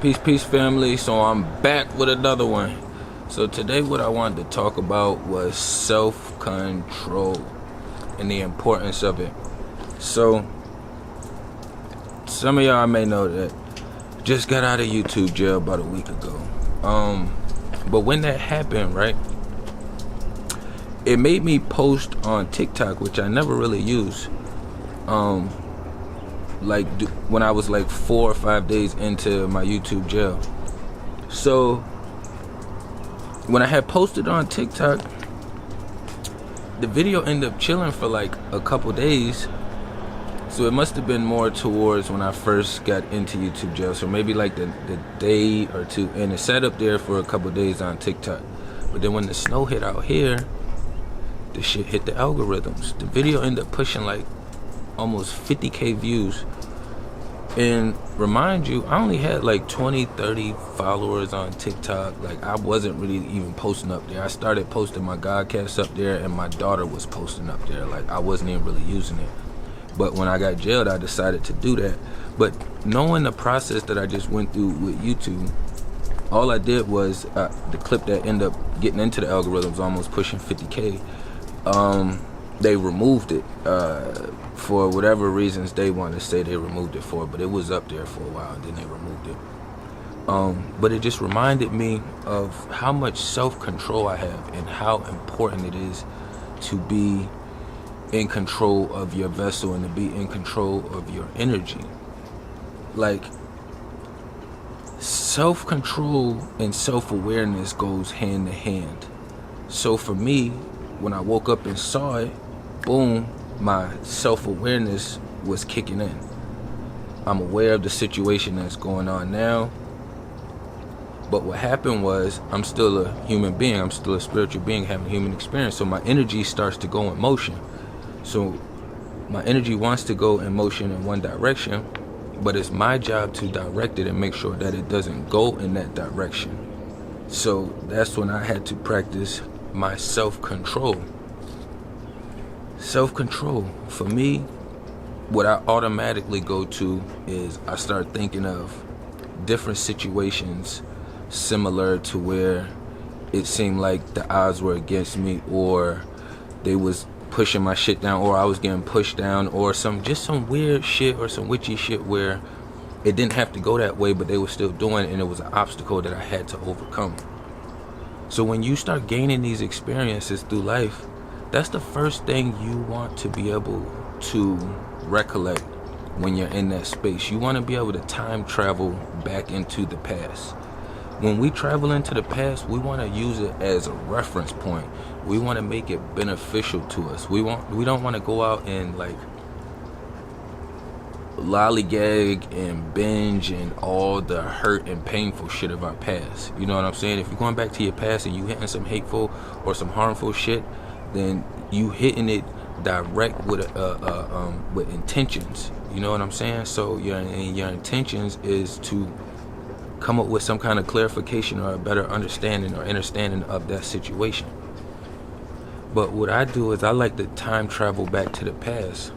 Peace, family. So I'm back with another one. So today what I wanted to talk about was self-control and the importance of it. So some of y'all may know that just got out of YouTube jail about a week ago. But when that happened, right, it made me post on TikTok, which I never really use. When I was like 4 or 5 days into my YouTube jail. So when I had posted on TikTok, the video ended up chilling for like a couple days. So it must have been more towards when I first got into YouTube jail. So maybe like the day or two, and it sat up there for a couple days on TikTok. But then when the snow hit out here, the shit hit the algorithms. The video ended up pushing like almost 50k views. And remind you, I only had like 20-30 followers on TikTok. Like, I wasn't really even posting up there. I started posting my Godcast up there, and my daughter was posting up there. Like, I wasn't even really using it. But when I got jailed, I decided to do that. But knowing the process that I just went through with YouTube, all I did was the clip that ended up getting into the algorithms, almost pushing 50k, they removed it for whatever reasons they want to say they removed it for, but it was up there for a while and then they removed it. But it just reminded me of how much self-control I have and how important it is to be in control of your vessel and to be in control of your energy. Like, self-control and self-awareness goes hand in hand. So for me, when I woke up and saw it, boom, my self-awareness was kicking in. I'm aware of the situation that's going on now. But what happened was, I'm still a human being. I'm still a spiritual being having a human experience. So my energy starts to go in motion. So my energy wants to go in motion in one direction, but it's my job to direct it and make sure that it doesn't go in that direction. So that's when I had to practice my self-control. Self-control, for me, what I automatically go to is I start thinking of different situations similar to where it seemed like the odds were against me, or they was pushing my shit down, or I was getting pushed down, or some weird shit or some witchy shit where it didn't have to go that way, but they were still doing it, and it was an obstacle that I had to overcome. So when you start gaining these experiences through life, that's the first thing you want to be able to recollect when you're in that space. You want to be able to time travel back into the past. When we travel into the past, we want to use it as a reference point. We want to make it beneficial to us. We don't want to go out and like lollygag and binge and all the hurt and painful shit of our past. You know what I'm saying? If you're going back to your past and you hitting some hateful or some harmful shit, then you hitting it direct with intentions. You know what I'm saying? So your intentions is to come up with some kind of clarification or a better understanding or understanding of that situation. But what I do is I like to time travel back to the past.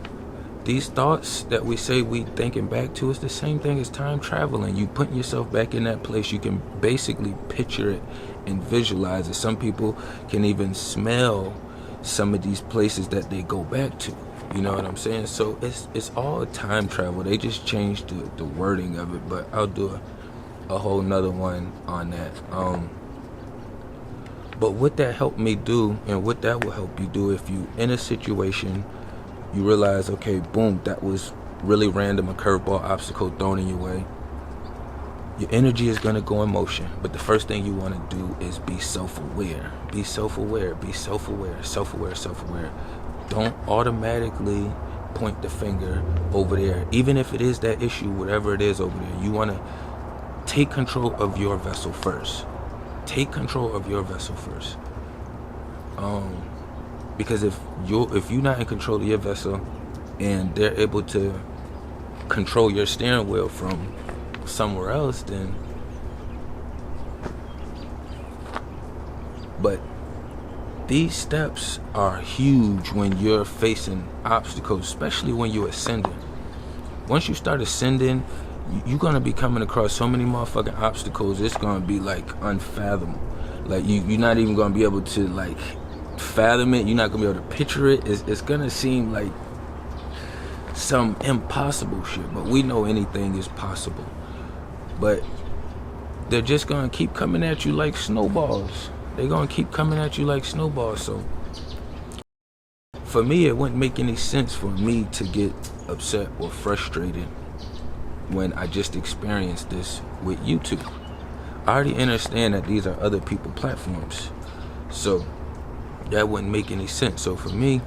These thoughts that we say we thinking back to is the same thing as time traveling. You putting yourself back in that place. You can basically picture it and visualize it. Some people can even smell some of these places that they go back to. You know what I'm saying? So it's all time travel. They just changed the wording of it, but I'll do a whole nother one on that. But what that helped me do, and what that will help you do, if you in a situation, you realize, okay, boom, that was really random, a curveball, obstacle thrown in your way. Your energy is going to go in motion, but the first thing you want to do is be self-aware. Be self-aware, be self-aware, self-aware, self-aware. Don't automatically point the finger over there, even if it is that issue, whatever it is over there. You want to take control of your vessel first. Take control of your vessel first. Because if you're not in control of your vessel and they're able to control your steering wheel from somewhere else, then. But these steps are huge when you're facing obstacles, especially when you're ascending. Once you start ascending, you're gonna be coming across so many motherfucking obstacles. It's gonna be like unfathomable. Like you're not even gonna be able to like fathom it. You're not gonna be able to picture it. It's gonna seem like some impossible shit. But we know anything is possible. But they're just gonna keep coming at you like snowballs. They're gonna keep coming at you like snowballs. So for me, it wouldn't make any sense for me to get upset or frustrated when I just experienced this with YouTube. I already understand that these are other people's platforms, so that wouldn't make any sense. So for me,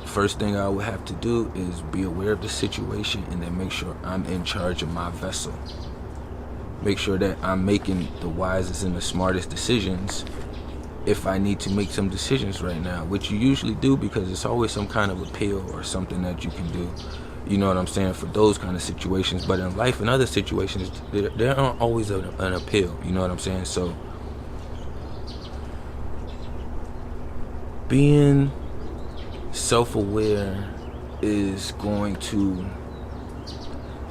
first thing I would have to do is be aware of the situation and then make sure I'm in charge of my vessel. Make sure that I'm making the wisest and the smartest decisions if I need to make some decisions right now, which you usually do because it's always some kind of appeal or something that you can do. You know what I'm saying, for those kind of situations. But in life and other situations, there aren't always an appeal. You know what I'm saying? So being self-aware is going to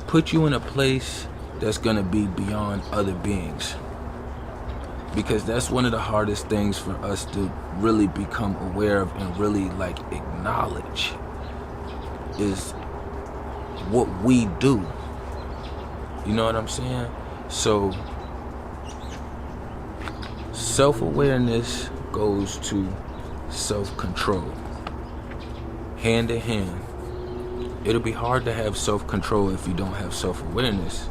put you in a place that's going to be beyond other beings. Because that's one of the hardest things for us to really become aware of and really like acknowledge is what we do. You know what I'm saying? So self-awareness goes to self-control. Hand in hand. It'll be hard to have self-control if you don't have self-awareness,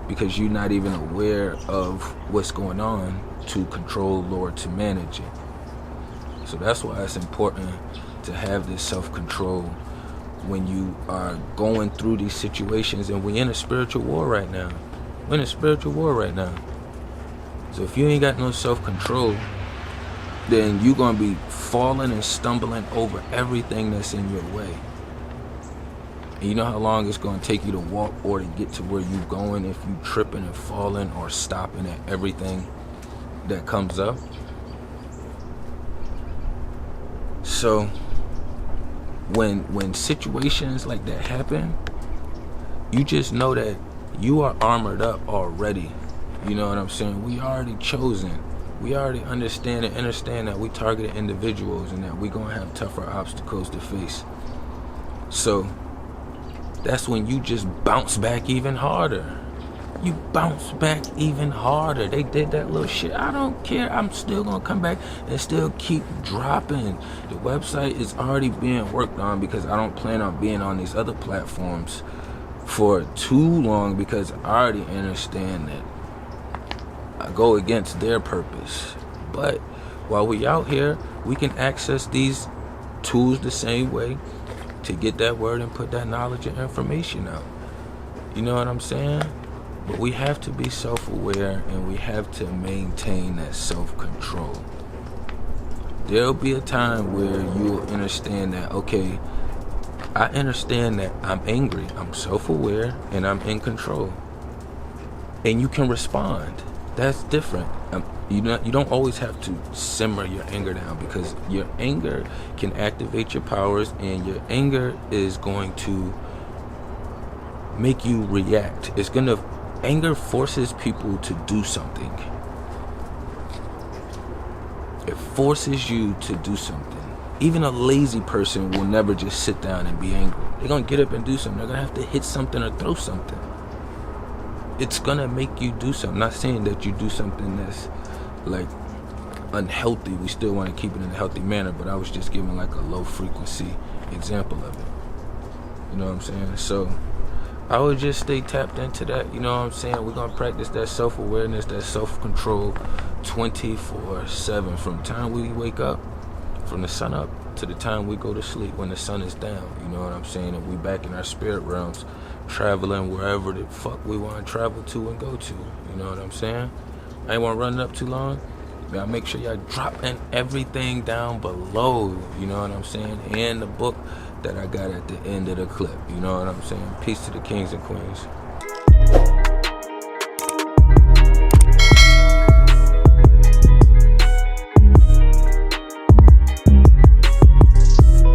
because you're not even aware of what's going on to control or to manage it. So that's why it's important to have this self-control when you are going through these situations. And we're in a spiritual war right now. We're in a spiritual war right now. So if you ain't got no self-control, then you're going to be falling and stumbling over everything that's in your way. And you know how long it's going to take you to walk or to get to where you're going if you tripping and falling or stopping at everything that comes up. So when situations like that happen, you just know that you are armored up already. You know what I'm saying? We already chosen. We already understand that we targeted individuals and that we're going to have tougher obstacles to face. So that's when you just bounce back even harder. You bounce back even harder. They did that little shit. I don't care. I'm still going to come back and still keep dropping. The website is already being worked on because I don't plan on being on these other platforms for too long, because I already understand that I go against their purpose. But while we out here, we can access these tools the same way to get that word and put that knowledge and information out. You know what I'm saying? But we have to be self-aware and we have to maintain that self-control. There'll be a time where you'll understand that, okay, I understand that I'm angry, I'm self-aware, and I'm in control. And you can respond. That's different. You don't always have to simmer your anger down, because your anger can activate your powers, and your anger is going to make you react. Anger forces people to do something. It forces you to do something. Even a lazy person will never just sit down and be angry. They're going to get up and do something. They're going to have to hit something or throw something. It's going to make you do something. I'm not saying that you do something that's like unhealthy. We still want to keep it in a healthy manner, but I was just giving like a low frequency example of it. You know what I'm saying? So I would just stay tapped into that. You know what I'm saying? We're going to practice that self-awareness, that self-control 24/7 from the time we wake up, from the sun up, to the time we go to sleep when the sun is down. You know what I'm saying? And we back in our spirit realms, traveling wherever the fuck we want to travel to and go to. You know what I'm saying? I ain't want to run it up too long. Y'all make sure y'all dropping everything down below. You know what I'm saying? And the book that I got at the end of the clip. You know what I'm saying? Peace to the kings and queens.